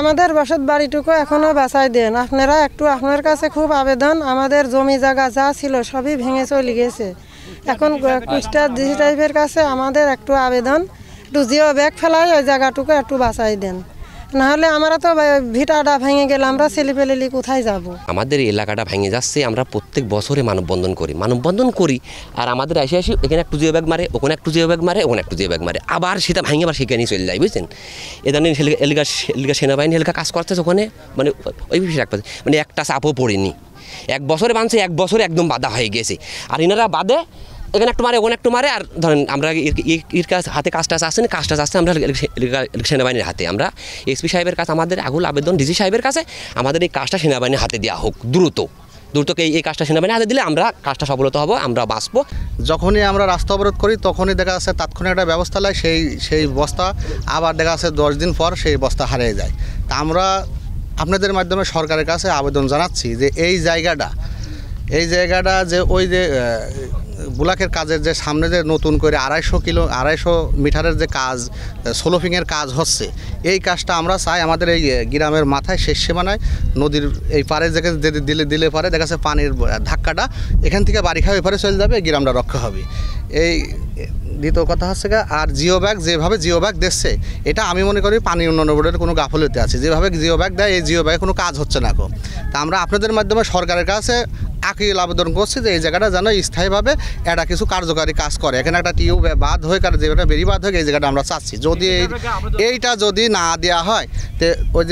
আমাদের বসত বাড়িটুকু এখনো বাঁচাই দেন আপনারা একটু, আপনার কাছে খুব আবেদন। আমাদের জমি জায়গা যা ছিল সবই ভেঙে চলে গেছে। এখন কুষ্টা ডিসি সাহেবের কাছে আমাদের একটু আবেদন, একটু জিও ব্যাগ ফেলাই ওই জায়গাটুকু একটু বাঁচাই দেন, নাহলে আমরা তো ভিটাটা ভেঙে গেলে আমরা ছেলেপেলেলি কোথায় যাব। আমাদের এলাকাটা ভেঙে যাচ্ছে, আমরা প্রত্যেক বছরে মানববন্ধন করি আর আমাদের এসে এখানে একটু জিও ব্যাগ মারে, ওখানে একটু জিও ব্যাগ মারে, ওখানে একটু জিও ব্যাগ মারে, আবার সেটা ভেঙে আবার সেখানেই চলে যায়, বুঝছেন। এখানে এলাকা সেনাবাহিনী এলাকা কাজ করতেছে ওখানে, মানে ওই বিষয়ে মানে একটা চাপও পড়েনি। 1 বছরে বাঁধছে, 1 বছরে একদম বাধা হয়ে গেছে। আর এনারা বাদে এখানে একটু মারে, ওখানে একটু মারে। আর ধরেন আমরা এর হাতে কাজটা আসছে আমরা সেনাবাহিনীর হাতে। আমরা এসপি সাহেবের কাছে আমাদের আগুল আবেদন, ডিসি সাহেবের কাছে আমাদের এই কাজটা সেনাবাহিনীর হাতে দেওয়া হোক দ্রুত। এই কাজটা সেনাবাহিনীর হাতে দিলে আমরা কাজটা সফলতা হবো, আমরা বাঁচবো। যখনই আমরা রাস্তা অবরোধ করি তখনই দেখা যাচ্ছে তাৎক্ষণিক একটা ব্যবস্থা নেয়, সেই বস্তা আবার দেখা যাচ্ছে 10 দিন পর সেই বস্তা হারিয়ে যায়। তা আমরা আপনাদের মাধ্যমে সরকারের কাছে আবেদন জানাচ্ছি যে এই জায়গাটা যে ওই যে বুলাকের কাজের যে সামনে যে নতুন করে 250 মিটারের যে কাজ, সোলোফিংয়ের কাজ হচ্ছে, এই কাজটা আমরা চাই আমাদের এই গ্রামের মাথায় শেষ সীমানায় নদীর এই পারে দিলে পারে দেখা যাচ্ছে পানির ধাক্কাটা এখান থেকে বাড়ি খাওয়া এপারে চলে যাবে, গ্রামটা রক্ষা হবে। এই দ্বিতীয় কথা হচ্ছে আর জিও ব্যাগ যেভাবে জিও ব্যাগ দিচ্ছে, এটা আমি মনে করি পানি উন্নয়ন বোর্ডের কোনো গাফলতি আছে। যেভাবে জিও ব্যাগ দেয়, এই জিও ব্যাগে কোনো কাজ হচ্ছে না। তা আমরা আপনাদের মাধ্যমে সরকারের কাছে আকিল আবেদন করছি যে এই জায়গাটা যেন স্থায়ীভাবে একটা কিছু কার্যকারী কাজ করে। এখানে একটা টিউব বাদ হয়ে যেটা বেরি বাদ হয়ে এই জায়গাটা আমরা চাচ্ছি। যদি এইটা যদি না দেওয়া হয়, তো ওই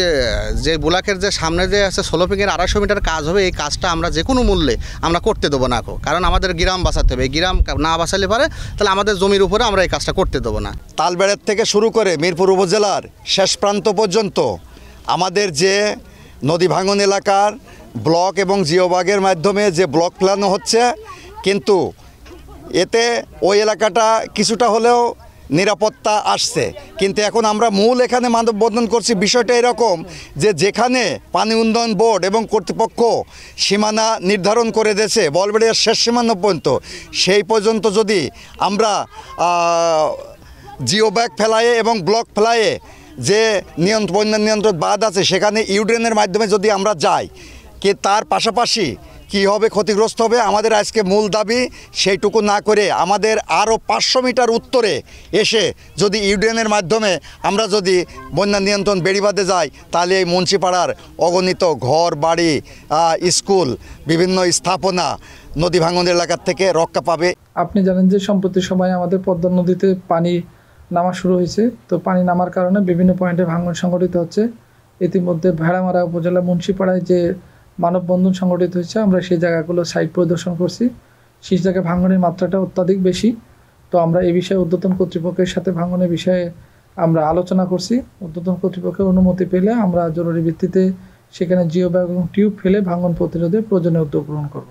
যে বুলাকের যে সামনে যে আছে সোলোপিংয়ের 250 মিটার কাজ হবে, এই কাজটা আমরা যে কোনো মূল্যে আমরা করতে দেবো না। কারণ আমাদের গ্রাম বাঁচাতে হবে। এই গ্রাম না বাঁচালে পারে তাহলে আমাদের জমির উপরে আমরা এই কাজটা করতে দেবো না। তালবেড়ের থেকে শুরু করে মিরপুর উপজেলার শেষ প্রান্ত পর্যন্ত আমাদের যে নদী ভাঙন এলাকার ব্লক এবং জিওবাগের মাধ্যমে যে ব্লক প্ল্যান হচ্ছে, কিন্তু এতে ওই এলাকাটা কিছুটা হলেও নিরাপত্তা আসছে। কিন্তু এখন আমরা মূল এখানে মানববন্ধন করছি, বিষয়টা এরকম যে যেখানে পানি উন্নয়ন বোর্ড এবং কর্তৃপক্ষ সীমানা নির্ধারণ করে দিয়েছে বলবেড়িয়ার শেষ সীমানা পর্যন্ত, সেই পর্যন্ত যদি আমরা জিও ব্যাগ ফেলায়ে এবং ব্লক ফেলায়ে যে নিয়ন্ত্রণ বাঁধ আছে সেখানে ইউড্রেনের মাধ্যমে যদি আমরা যাই, কি তার পাশাপাশি কি হবে, ক্ষতিগ্রস্ত হবে। আমাদের আজকে মূল দাবি সেইটুকু না করে আমাদের আরও 500 মিটার উত্তরে এসে যদি ইউড্রেনের মাধ্যমে আমরা যদি বন্যা নিয়ন্ত্রণ বেড়িবাঁধে যাই, তাহলে এই মুন্সিপাড়ার অগণিত ঘর বাড়ি, স্কুল, বিভিন্ন স্থাপনা নদী ভাঙন এলাকার থেকে রক্ষা পাবে। আপনি জানেন যে সম্প্রতি সময়ে আমাদের পদ্মা নদীতে পানি নামা শুরু হয়েছে। তো পানি নামার কারণে বিভিন্ন পয়েন্টে ভাঙন সংঘটিত হচ্ছে। ইতিমধ্যে ভেড়ামারা উপজেলা মুন্সিপাড়ায় যে মানববন্ধন সংগঠিত হয়েছে, আমরা সেই জায়গাগুলো সাইট পরিদর্শন করছি। সেই জায়গায় ভাঙনের মাত্রাটা অত্যাধিক বেশি। তো আমরা এই বিষয়ে ঊর্ধ্বতন কর্তৃপক্ষের সাথে ভাঙনের বিষয়ে আমরা আলোচনা করছি। ঊর্ধ্বতন কর্তৃপক্ষের অনুমতি পেলে আমরা জরুরি ভিত্তিতে সেখানে জিও ব্যাগ এবং টিউব ফেলে ভাঙন প্রতিরোধে প্রয়োজনীয় উদ্যোগ গ্রহণ করব।